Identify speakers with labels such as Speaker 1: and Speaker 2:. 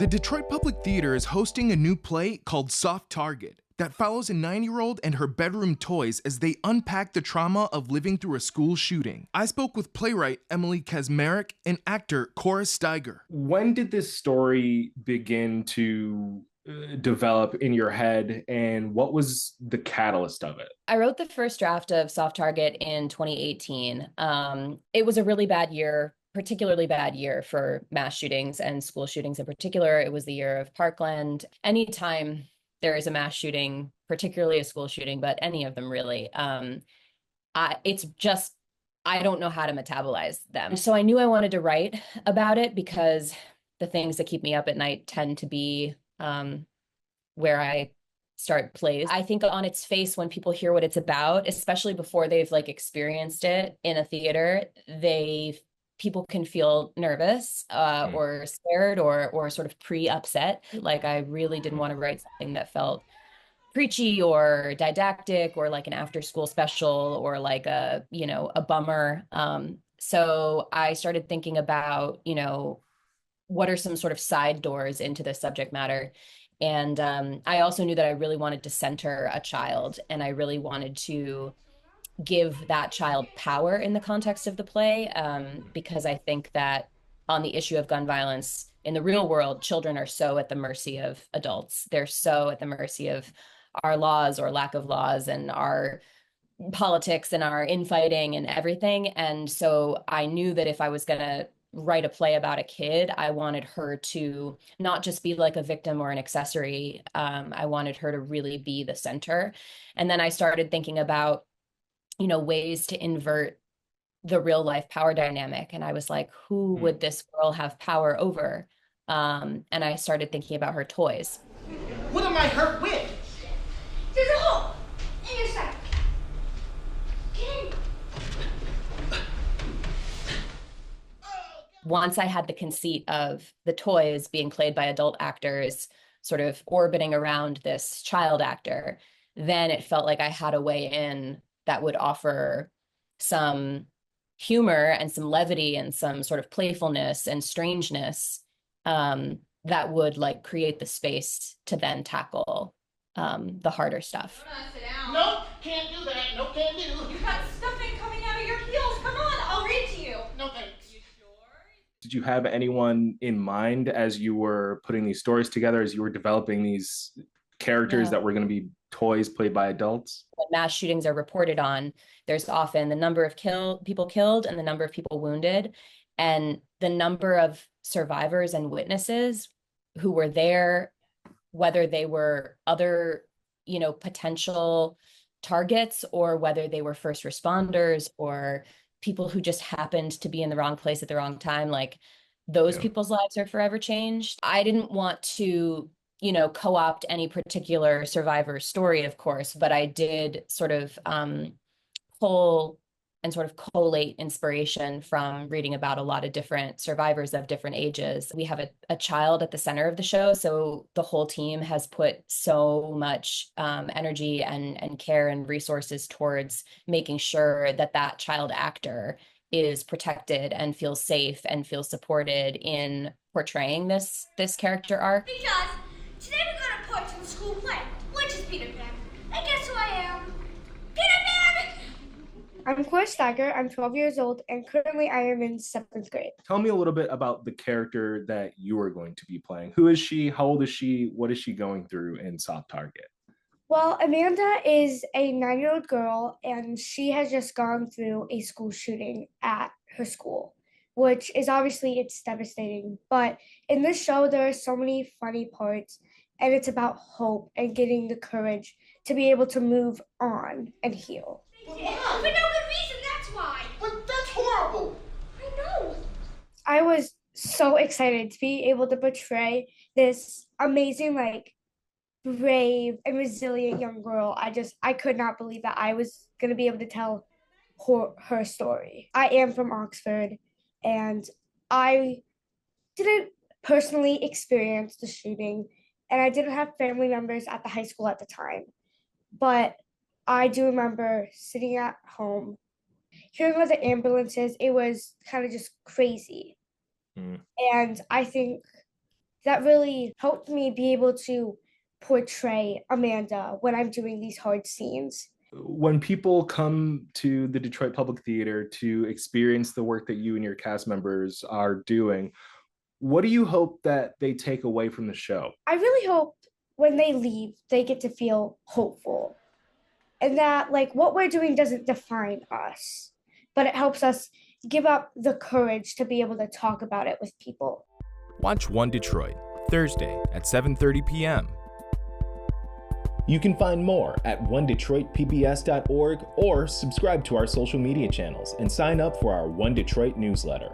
Speaker 1: The Detroit Public Theater is hosting a new play called Soft Target that follows a 9-year-old and her bedroom toys as they unpack the trauma of living through a school shooting. I spoke with playwright Emily Kaczmarek and actor Cora Steiger. When did this story begin to develop in your head, and what was the catalyst of it?
Speaker 2: I wrote the first draft of Soft Target in 2018. It was a really bad year, particularly bad year for mass shootings and school shootings in particular. It was the year of Parkland. Anytime there is a mass shooting, particularly a school shooting, but any of them really, it's just, I don't know how to metabolize them. So I knew I wanted to write about it because the things that keep me up at night tend to be where I start plays. I think on its face, when people hear what it's about, especially before they've experienced it in a theater, people can feel nervous or scared or sort of pre-upset. I really didn't want to write something that felt preachy or didactic or like an after school special or like a bummer. So I started thinking about, what are some sort of side doors into this subject matter. And I also knew that I really wanted to center a child, and I really wanted to give that child power in the context of the play, because I think that on the issue of gun violence in the real world, children are so at the mercy of adults. They're so at the mercy of our laws or lack of laws and our politics and our infighting and everything. And so I knew that if I was going to write a play about a kid, I wanted her to not just be like a victim or an accessory. I wanted her to really be the center. And then I started thinking about, ways to invert the real life power dynamic. And I was like, who would this girl have power over? And I started thinking about her toys.
Speaker 3: What am I hurt with?
Speaker 4: There's a hole in your side. Get in.
Speaker 2: Once I had the conceit of the toys being played by adult actors, sort of orbiting around this child actor, then it felt like I had a way in that would offer some humor and some levity and some sort of playfulness and strangeness that would create the space to then tackle the harder stuff.
Speaker 4: Sit down.
Speaker 3: Nope, can't do that. Nope, can't do.
Speaker 4: You've got stuffing coming out of your heels. Come on, I'll read to you.
Speaker 3: No thanks.
Speaker 4: You sure?
Speaker 1: Did you have anyone in mind as you were putting these stories together, as you were developing these characters that were going to be toys played by adults?
Speaker 2: When mass shootings are reported on, there's often the number of people killed and the number of people wounded, and the number of survivors and witnesses who were there, whether they were other, potential targets or whether they were first responders or people who just happened to be in the wrong place at the wrong time. Those people's lives are forever changed. I didn't want to co-opt any particular survivor story, of course, but I did sort of pull and sort of collate inspiration from reading about a lot of different survivors of different ages. We have a child at the center of the show, so the whole team has put so much energy and care and resources towards making sure that child actor is protected and feels safe and feels supported in portraying this character arc.
Speaker 4: Because today we're going to part in the school play, which is Peter Pan. And guess who I am? Peter Pan!
Speaker 5: I'm Cora Steiger. I'm 12 years old, and currently I am in 7th grade.
Speaker 1: Tell me a little bit about the character that you are going to be playing. Who is she? How old is she? What is she going through in Soft Target?
Speaker 5: Well, Amanda is a 9-year-old girl, and she has just gone through a school shooting at her school, which is obviously, it's devastating. But in this show, there are so many funny parts, and it's about hope and getting the courage to be able to move on and heal.
Speaker 4: For no good reason, that's why.
Speaker 3: But that's horrible.
Speaker 4: I know.
Speaker 5: I was so excited to be able to portray this amazing, brave and resilient young girl. I could not believe that I was going to be able to tell her story. I am from Oxford, and I didn't personally experience the shooting, and I didn't have family members at the high school at the time. But I do remember sitting at home, hearing all the ambulances. It was kind of just crazy. And I think that really helped me be able to portray Amanda when I'm doing these hard scenes.
Speaker 6: When people come to the Detroit Public Theater to experience the work that you and your cast members are doing, what do you hope that they take away from the show?
Speaker 5: I really hope when they leave, they get to feel hopeful and that like what we're doing doesn't define us, but it helps us give up the courage to be able to talk about it with people.
Speaker 1: Watch One Detroit, Thursday at 7:30 p.m.
Speaker 7: You can find more at onedetroitpbs.org or subscribe to our social media channels and sign up for our One Detroit newsletter.